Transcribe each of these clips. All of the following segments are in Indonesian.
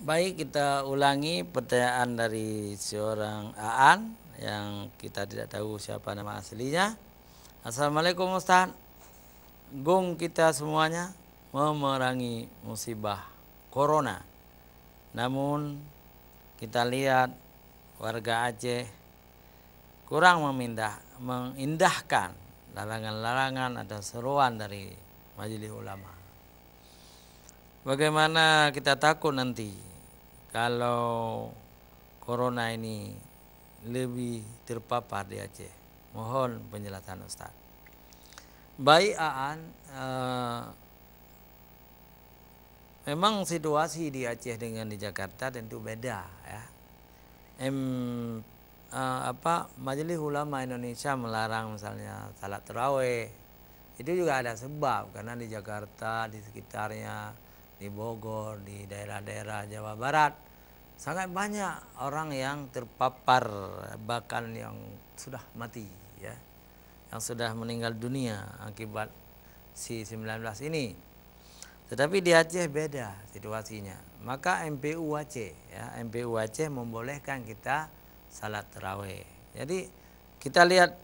Baik, kita ulangi pertanyaan dari seorang Aan yang kita tidak tahu siapa nama aslinya. Assalamualaikum Ustaz. Gong kita semuanya memerangi musibah corona. Namun kita lihat warga Aceh kurang mengindahkan larangan-larangan atau seruan dari Majelis Ulama. Bagaimana kita takut nanti kalau corona ini lebih terpapar di Aceh? Mohon penjelasan Ustaz. Baik Aan, memang situasi di Aceh dengan di Jakarta tentu beda ya. Majelis Ulama Indonesia melarang misalnya salat tarawih, itu juga ada sebab, karena di Jakarta, di sekitarnya, di Bogor, di daerah-daerah Jawa Barat sangat banyak orang yang terpapar, bahkan yang sudah mati ya, yang sudah meninggal dunia akibat si 19 ini. Tetapi di Aceh beda situasinya. Maka MPU Aceh ya, MPU Aceh membolehkan kita salat tarawih. Jadi kita lihat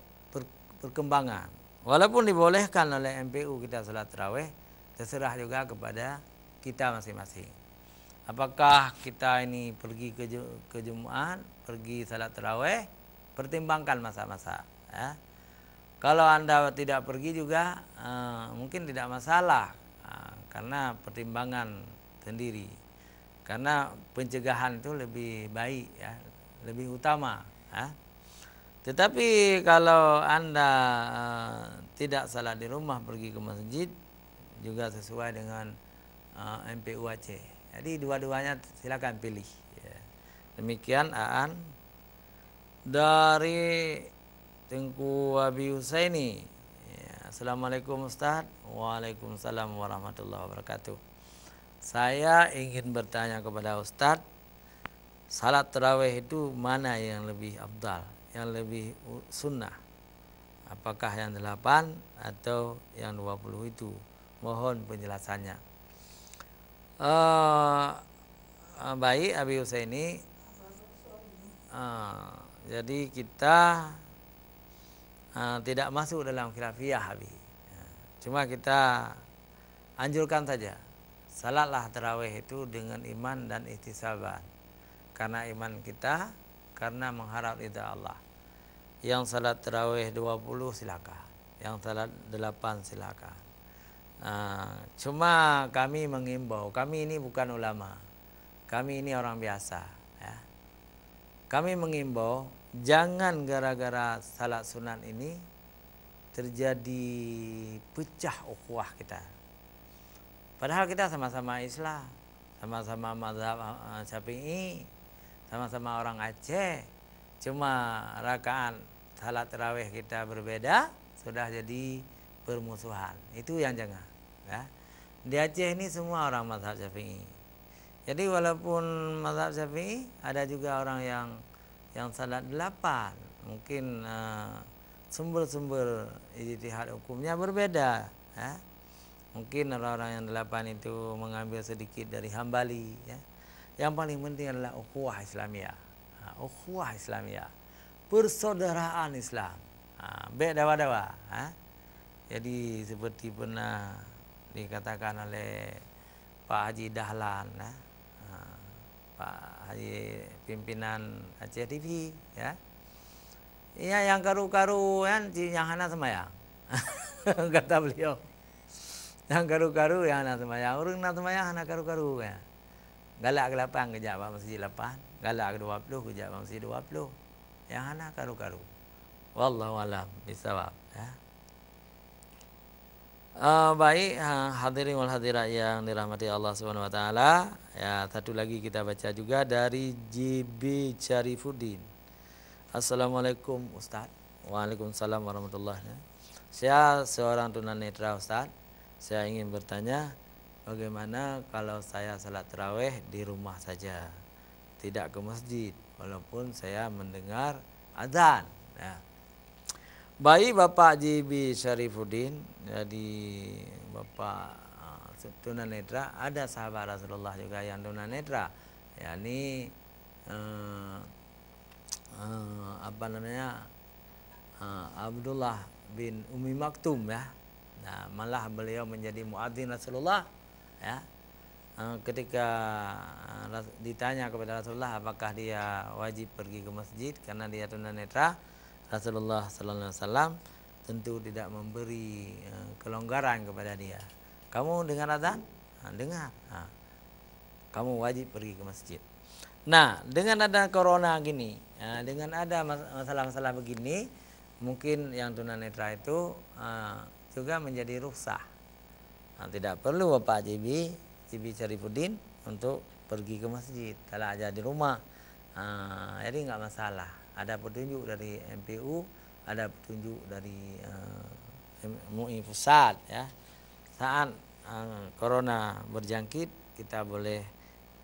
perkembangan. Walaupun dibolehkan oleh MPU kita salat tarawih, terserah juga kepada kita masing-masing. Apakah kita ini pergi ke Jumat, pergi salat tarawih, pertimbangkan masa-masa ya. Kalau Anda tidak pergi juga mungkin tidak masalah, karena pertimbangan sendiri. Karena pencegahan itu lebih baik ya, lebih utama ya. Tetapi kalau Anda tidak salat di rumah, pergi ke masjid, juga sesuai dengan MPU Aceh. Jadi dua-duanya silakan pilih ya. Demikian Aan dari Tengku Abi Husaini ya. Assalamualaikum Ustaz. Waalaikumsalam warahmatullahi wabarakatuh. Saya ingin bertanya kepada Ustaz, salat tarawih itu mana yang lebih afdal, yang lebih sunnah? Apakah yang 8 atau yang 20 itu? Mohon penjelasannya. Baik Abi Husaini, jadi kita tidak masuk dalam khilafiyah Abi. Cuma kita anjurkan saja, salatlah tarawih itu dengan iman dan ihtisaban. Karena iman kita, karena mengharap ridha Allah. Yang salat tarawih 20 silakan, yang salat 8 silakan. Cuma kami mengimbau, kami ini bukan ulama, kami ini orang biasa ya. Kami mengimbau jangan gara-gara salat sunat ini terjadi pecah ukhuwah kita. Padahal kita sama-sama Islam, sama-sama mazhab Syafi'i, sama-sama orang Aceh. Cuma rakaat salat tarawih kita berbeda, sudah jadi permusuhan. Itu yang jangan ya. Di Aceh ini semua orang mazhab Syafi'i. Jadi walaupun mazhab Syafi'i, ada juga orang yang salat 8. Mungkin sumber-sumber ijtihad hukumnya berbeda ya. Mungkin orang-orang yang 8 itu mengambil sedikit dari Hambali ya. Yang paling penting adalah ukhuwah Islamiyah. Ukhuwah Islamiyah, persaudaraan Islam. Dawa-dawa. Jadi seperti pernah dikatakan oleh Pak Haji Dahlan, Pak Haji pimpinan Aceh TV ya. Iya, yang karu-karu kan yang hana semayang. Kata beliau. Yang karu-karu yang hana semayang, urang hana semayang hana karu-karu ya. Galak ke-8 kejap masjid 8, galak ke-20 kejap masjid 20. Yang hana karu-karu. Wallahu a'lam bishawab ya. Baik hadirin wal hadirat yang dirahmati Allah Subhanahu wa taala. Ya, satu lagi kita baca juga dari JB Syarifuddin. Assalamualaikum Ustaz. Waalaikumsalam warahmatullahi wabarakatuh. Saya seorang tunanetra Ustaz. Saya ingin bertanya, bagaimana kalau saya salat tarawih di rumah saja, tidak ke masjid, walaupun saya mendengar azan ya. Baik Bapak JB Syarifuddin, jadi Bapak tunanetra, ada sahabat Rasulullah juga yang tunanetra yakni apa namanya, Abdullah bin Umi Maktum ya. Nah, malah beliau menjadi muadzin Rasulullah ya. Ketika ditanya kepada Rasulullah apakah dia wajib pergi ke masjid karena dia tunanetra, Rasulullah sallallahu alaihi wasallam tentu tidak memberi kelonggaran kepada dia. Kamu dengar azan? Dengar. Kamu wajib pergi ke masjid. Nah, dengan ada corona gini, dengan ada masalah-masalah begini, mungkin yang tunanetra itu juga menjadi rukhsah. Tidak perlu Bapak Cibi Syarifuddin untuk pergi ke masjid kalau aja di rumah. Jadi nggak masalah. Ada petunjuk dari MPU, ada petunjuk dari MUI pusat ya. Saat corona berjangkit kita boleh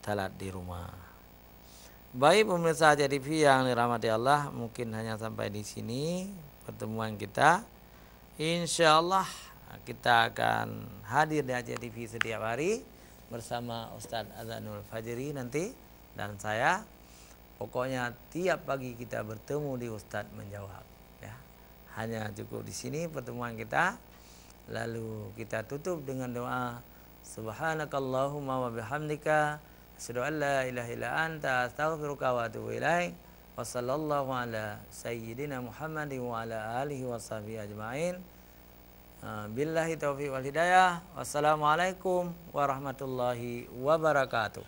salat di rumah. Baik pemirsa JTV yang dirahmati Allah, mungkin hanya sampai di sini pertemuan kita. Insyaallah kita akan hadir di JTV setiap hari bersama Ustadz Adzanul Fajri nanti dan saya. Pokoknya tiap pagi kita bertemu di Ustadz menjawab ya. Hanya cukup di sini pertemuan kita. Lalu kita tutup dengan doa subhanakallahumma wa bihamdika asyhadu an la ilaha illa anta astaghfiruka wa atubu ilaik. Wassallallahu ala sayyidina Muhammadin wa ala alihi washabihi ajmain. Billahi taufiq wal hidayah. Wassalamualaikum warahmatullahi wabarakatuh.